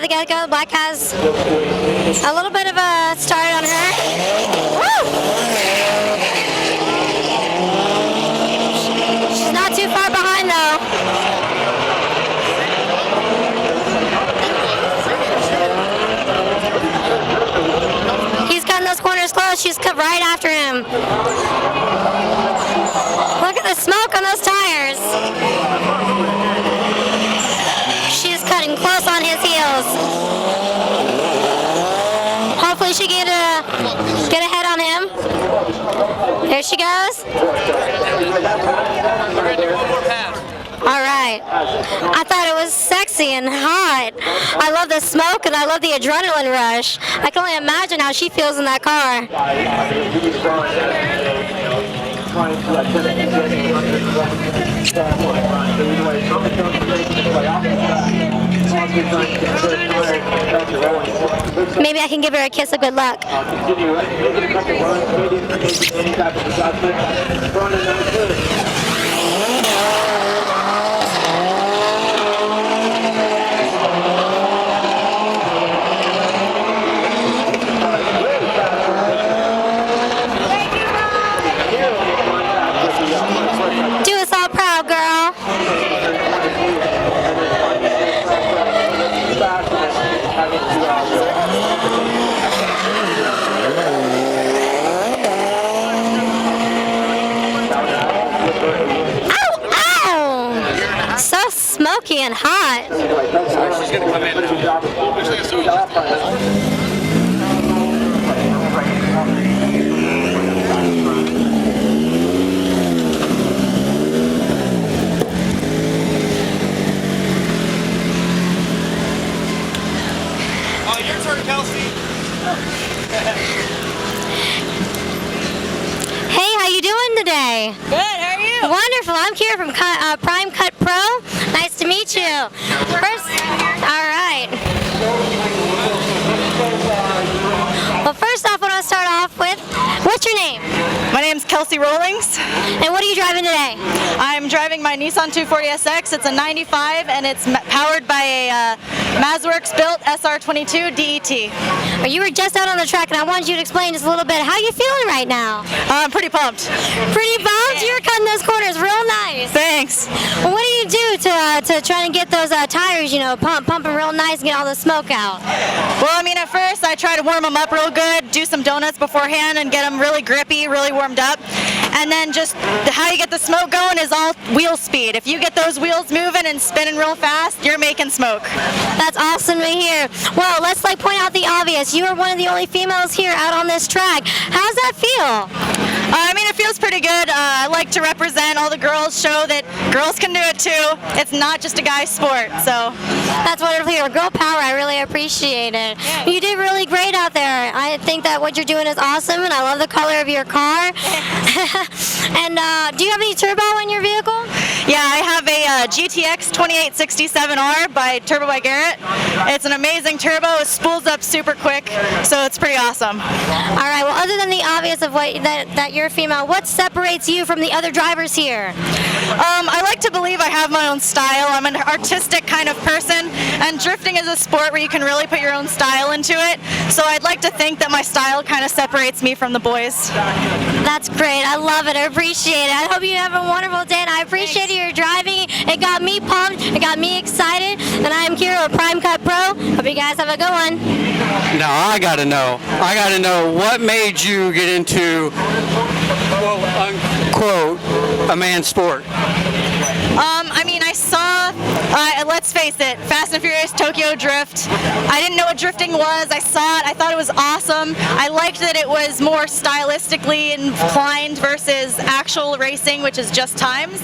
get-go. Black has a little bit of a start on her. Woo! She's not too far behind, though. He's cutting those corners close. She's cut right after him. Look at the smoke on those tires. She's cutting close on his heels. Hopefully she can get ahead on him. There she goes. We're going to do one more pass. All right. I thought it was sexy and hot. I love the smoke and I love the adrenaline rush. I can only imagine how she feels in that car. Maybe I can give her a kiss of good luck. Do us all proud, girl. Ow, ow! So smoky and hot. She's going to come in now. Looks like a soda. Your turn, Kelsey. Hey, how you doing today? Good, how are you? Wonderful. I'm Kira from Prime Cut Pro. Nice to meet you. First, all right. Well, first off, I want to start off with, what's your name? My name's Kelsey Rollings. And what are you driving today? I'm driving my Nissan 240SX. It's a 95 and it's powered by a Mazworks built SR22 DET. You were just out on the track, and I wanted you to explain just a little bit. How you feeling right now? I'm pretty pumped. Pretty pumped? You were cutting those corners real nice. Thanks. Well, what do you do to try and get those tires, pumping real nice and get all the smoke out? Well, I mean, at first I try to warm them up real good, do some donuts beforehand and get them really grippy, really warmed up. And then just how you get the smoke going is all wheel speed. If you get those wheels moving and spinning real fast, you're making smoke. That's awesome to hear. Well, let's point out the obvious. You are one of the only females here out on this track. How's that feel? I mean, it feels pretty good. I like to represent all the girls, show that girls can do it too. It's not just a guy's sport, so. That's wonderful to hear. Girl power, I really appreciate it. Yeah. You did really great out there. I think that what you're doing is awesome, and I love the color of your car. And do you have any turbo in your vehicle? Yeah, I have a GTX 2867R by Turbo by Garrett. It's an amazing turbo. It spools up super quick, so it's pretty awesome. All right, well, other than the obvious of that you're female, what separates you from the other drivers here? I like to believe I have my own style. I'm an artistic kind of person, and drifting is a sport where you can really put your own style into it. So I'd like to think that my style kind of separates me from the boys. That's great. I love it. I appreciate it. I hope you have a wonderful day, and I appreciate your driving. It got me pumped. It got me excited. And I am Kira with Prime Cut Pro. Hope you guys have a good one. Now I gotta know what made you get into quote unquote a man's sport. I mean, I saw, let's face it, Fast and Furious Tokyo Drift. I didn't know what drifting was. I saw it. I thought it was awesome. I liked that it was more stylistically inclined versus actual racing, which is just times.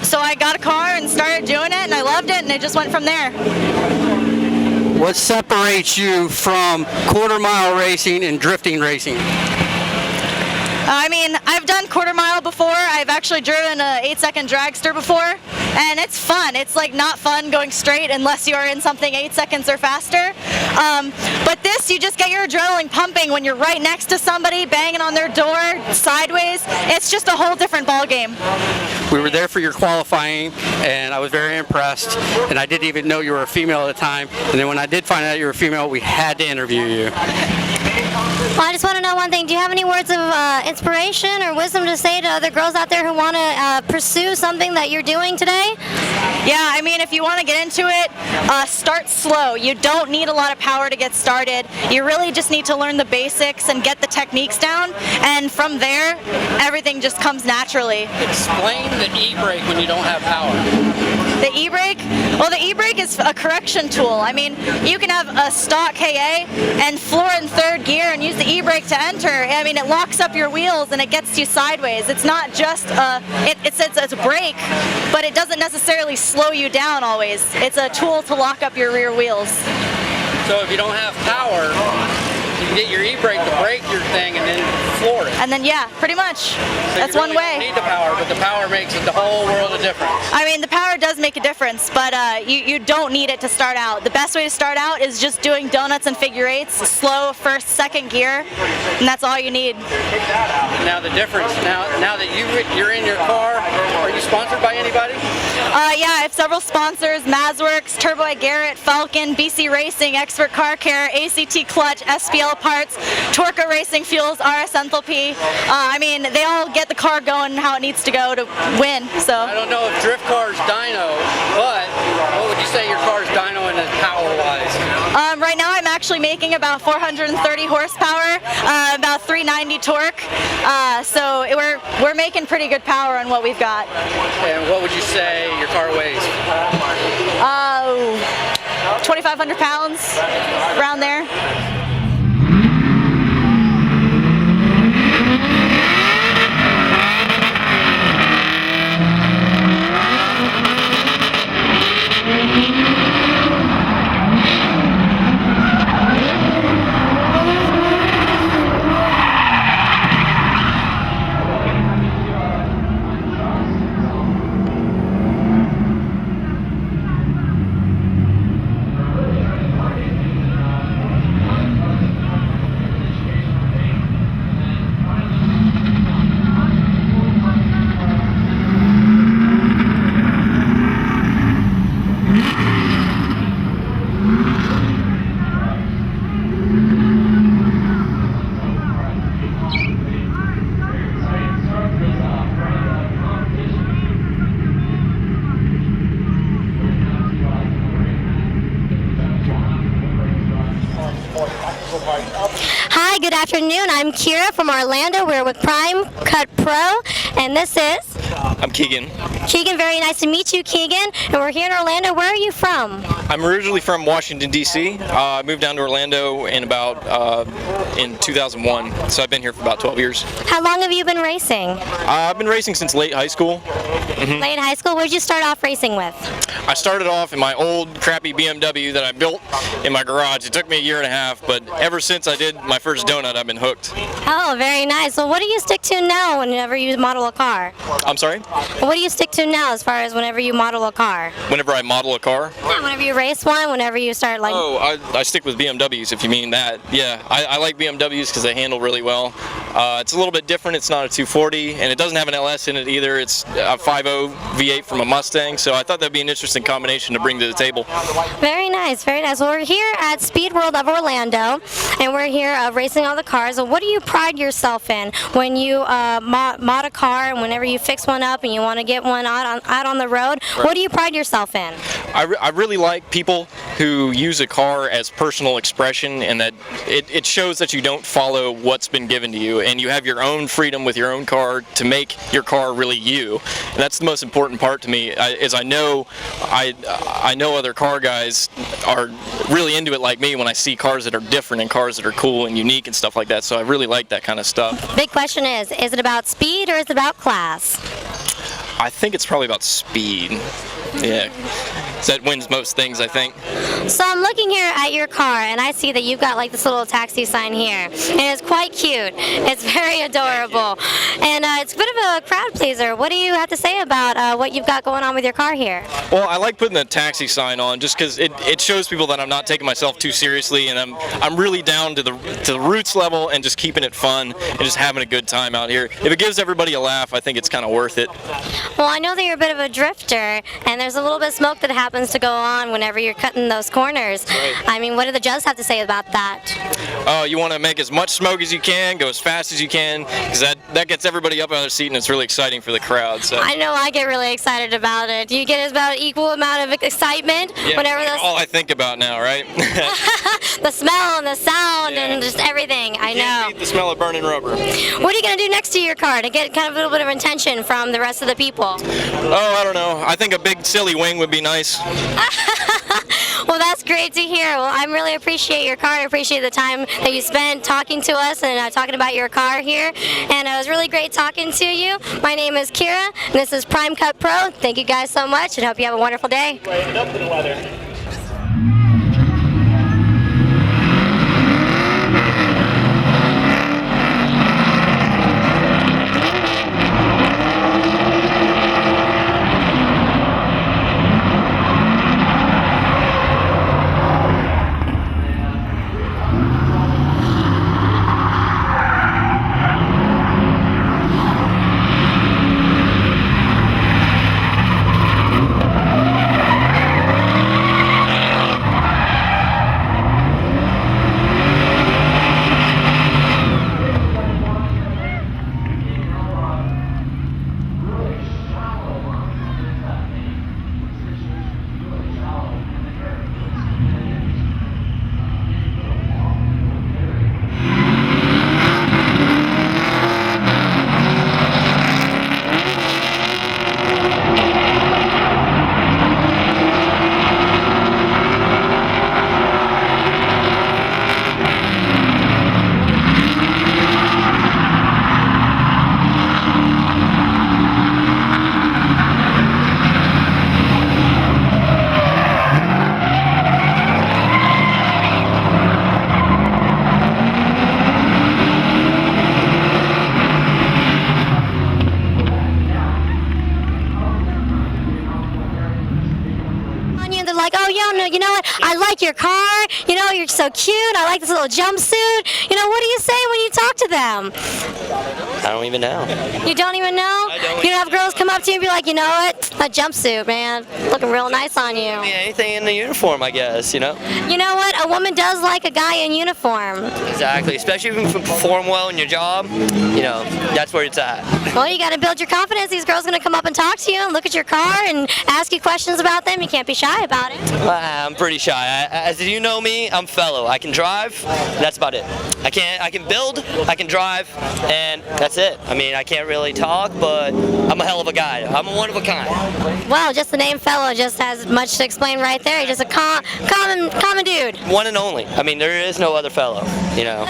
So I got a car and started doing it, and I loved it, and it just went from there. What separates you from quarter mile racing and drifting racing? I mean, I've done quarter mile before. I've actually driven a 8-second dragster before, and it's fun. It's like not fun going straight unless you're in something 8 seconds or faster. But this, you just get your adrenaline pumping when you're right next to somebody, banging on their door, sideways. It's just a whole different ball game. We were there for your qualifying, and I was very impressed. And I didn't even know you were a female at the time. And then when I did find out you were a female, we had to interview you. Well, I just want to know one thing. Do you have any words of inspiration or wisdom to say to other girls out there who want to pursue something that you're doing today? Yeah, I mean, if you want to get into it, start slow. You don't need a lot of power to get started. You really just need to learn the basics and get the techniques down, and from there, everything just comes naturally. Explain the e-brake when you don't have power. The e-brake? Well, the e-brake is a correction tool. I mean, you can have a stock KA and floor in third gear and use the e-brake to enter. I mean, it locks up your wheels and it gets you sideways. It's not just it says it's a brake, but it doesn't necessarily slow you down always. It's a tool to lock up your rear wheels. So if you don't have power, you can get your e-brake to brake your thing and then floor it. And then, yeah, pretty much. So That's you really one way. don't need the power, but the power makes it the whole world of difference. I mean, the power does make a difference, but you don't need it to start out. The best way to start out is just doing donuts and figure eights, slow first, second gear, and that's all you need. Now the difference, now that you're in your car, are you sponsored by anybody? Yeah, I have several sponsors: Mazworks, Turbo Garrett, Falcon, BC Racing, Expert Car Care, ACT Clutch, SPL Parts, Torca Racing Fuels, RS Enthalpy. I mean, they all get the car going how it needs to go to win. So I don't know if Drift Car's dyno, but what would you say your car's dyno in power-wise? right now I'm actually making about 430 horsepower, about 390 torque. So we're making pretty good power on what we've got. And what would you say your car weighs? 2,500 pounds, around there. Hi, good afternoon. I'm Kira from Orlando. We're with Prime Cut Pro, and this is I'm Keegan. Keegan. Very nice to meet you, Keegan. And we're here in Orlando. Where are you from? I'm originally from Washington, D.C. I moved down to Orlando in 2001, so I've been here for about 12 years. How long have you been racing? I've been racing since late high school. Late high school. Where did you start off racing with? I started off in my old crappy BMW that I built in my garage. It took me a year and a half, but ever since I did my first donut, I've been hooked. Oh, very nice. Well, what do you stick to now whenever you model a car? I'm sorry? What do you stick to now as far as whenever you model a car? Whenever I model a car? Yeah, whenever you race one, whenever you start like... Oh, I stick with BMWs if you mean that. Yeah, I like BMWs because they handle really well. It's a little bit different. It's not a 240, and it doesn't have an LS in it either. It's a 5.0 V8 from a Mustang, so I thought that'd be an interesting combination to bring to the table. Very nice, very nice. Well, we're here at Speed World of Orlando, and we're here racing all the cars. So what do you pride yourself in when you mod a car, and whenever you fix one up and you want to get one out on the road? Right. What do you pride yourself in? I really like people who use a car as personal expression, and that it shows that you don't follow what's been given to you, and you have your own freedom with your own car to make your car really you. And that's the most important part to me. I know other car guys are really into it like me when I see cars that are different and cars that are cool and unique and stuff like that. So I really like that kind of stuff. Big question is it about speed or is it about class? I think it's probably about speed. Yeah. that wins most things, I think. So I'm looking here at your car, and I see that you've got like this little taxi sign here, and it's quite cute. It's very adorable, and it's a bit of a crowd pleaser. What do you have to say about what you've got going on with your car here? Well, I like putting the taxi sign on just because it shows people that I'm not taking myself too seriously, and I'm really down to the roots level and just keeping it fun and just having a good time out here. If it gives everybody a laugh, I think it's kind of worth it. Well, I know that you're a bit of a drifter, and there's a little bit of smoke that happens to go on whenever you're cutting those corners. Right. I mean, what do the judges have to say about that? You want to make as much smoke as you can, go as fast as you can, because that gets everybody up out of their seat, and it's really exciting for the crowd. So. I know I get really excited about it. Do you get about an equal amount of excitement whenever that's all I think about now, right? the smell and the sound and just everything? I know. Can't beat the smell of burning rubber. What are you going to do next to your car to get kind of a little bit of attention from the rest of the people? Oh, I don't know. I think a big silly wing would be nice. Well, that's great to hear. Well, I really appreciate your car. I appreciate the time that you spent talking to us and talking about your car here. And it was really great talking to you. My name is Kira, and this is Prime Cut Pro. Thank you guys so much, and hope you have a wonderful day. You know what? I like your car. You know, you're so cute. I like this little jumpsuit. You know, what do you say when you talk to them? I don't even know. You don't even know? I don't. You don't have girls come up to you and be like, you know what? That jumpsuit, man, looking real nice on you. I mean, anything in the uniform, I guess, you know? You know what? A woman does like a guy in uniform. Exactly. Especially if you perform well in your job, you know, that's where it's at. Well, you got to build your confidence. These girls are going to come up and talk to you and look at your car and ask you questions about them. You can't be shy about it. I'm pretty shy. As you know me, I'm fellow. I can drive. That's about it. I can build. I can drive, and that's it. I mean, I can't really talk, but I'm a hell of a guy. I'm a one of a kind. Well, just the name fellow just has much to explain right there. You're just a common dude. One and only. I mean, there is no other fellow. You know.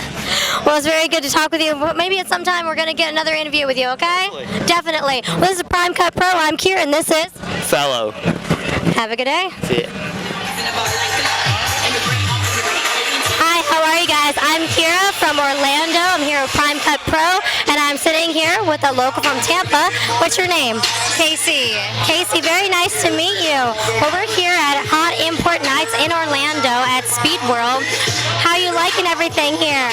Well, it's very good to talk with you. Maybe at some time we're going to get another interview with you, okay? Definitely. Well, this is Prime Cut Pro. I'm Kira, and this is Fellow. Have a good day. See ya. Hi, how are you guys? I'm Kira from Orlando. I'm here with Prime Cut Pro, and I'm sitting here with a local from Tampa. What's your name? Casey. Casey, very nice to meet you. Well, we're here at Hot Import Nights in Orlando at Speed World. How you liking everything here?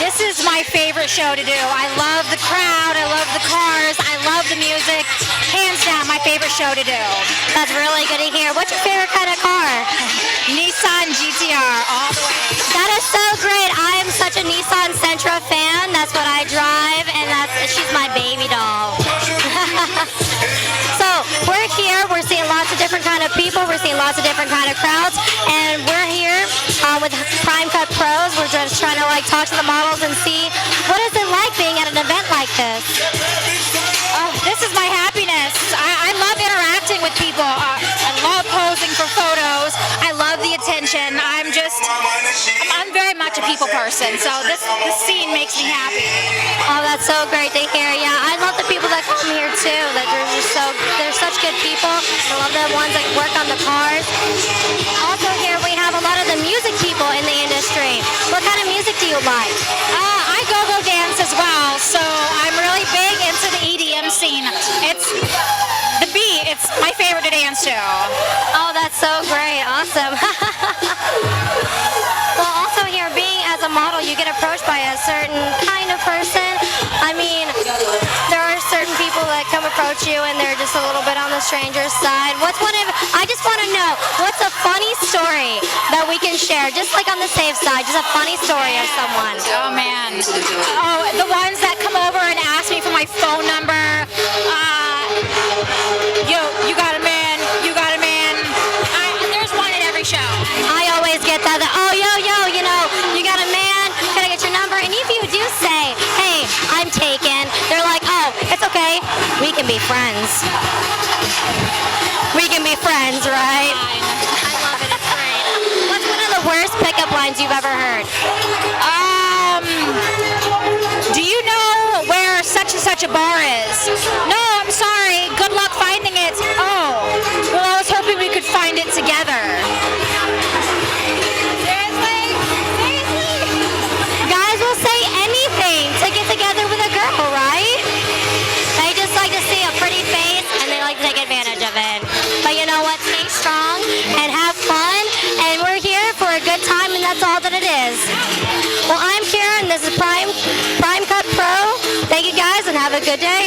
This is my favorite show to do. I love the crowd, I love the cars, I love the music. Hands down, my favorite show to do. That's really good to hear. What's your favorite kind of car? Nissan GTR, all the way. That is so great. I am such a Nissan Sentra fan. That's what I drive, and she's my baby doll. So we're here. We're seeing lots of different kind of people. We're seeing lots of different kind of crowds, and we're here with Prime Cut Pros. We're just trying to talk to the models and see what is it like being at an event like this. Oh, this is my happiness. I love interacting with people. I love posing for photos. I love the attention. I'm very much a people person, so this scene makes me happy. Oh, that's so great to hear. Yeah, I love the people that that come here too. That they're such good people. I love the ones that work on the cars. Also here we have a lot of the music people in the industry. What kind of music do you like? I go-go dance as well, so I'm really big into the EDM scene. It's the beat. It's my favorite to dance to. Oh, that's so great. Awesome. Well, also here, being as a model, you get approached by a certain kind of person. I mean, there are certain people that come approach you and they're just a little bit on the stranger side. I just want to know, what's a funny story that we can share, just like on the safe side, just a funny story of someone? Oh man. Oh, the ones that come over and ask me for my phone number. Yo, you got a man. You got a man. There's one at every show. I always get that, oh, yo, you know, you got a man, can I get your number? And if you do say, hey, I'm taken, they're like, oh, it's okay, we can be friends. We can be friends, right? I love it, it's great. What's one of the worst pickup lines you've ever heard? Do you know where such and such a bar is? No, I'm sorry. Good luck finding it. Oh, well, I was hoping we could find it together. Seriously? Guys will say anything to get together with a girl, right? They just like to see a pretty face and they like to take advantage of it. But you know what? Stay strong and have fun. And we're here for a good time, and that's all that it is. Well, I'm Karen. This is Prime Cut Pro. Thank you guys, and have a good day.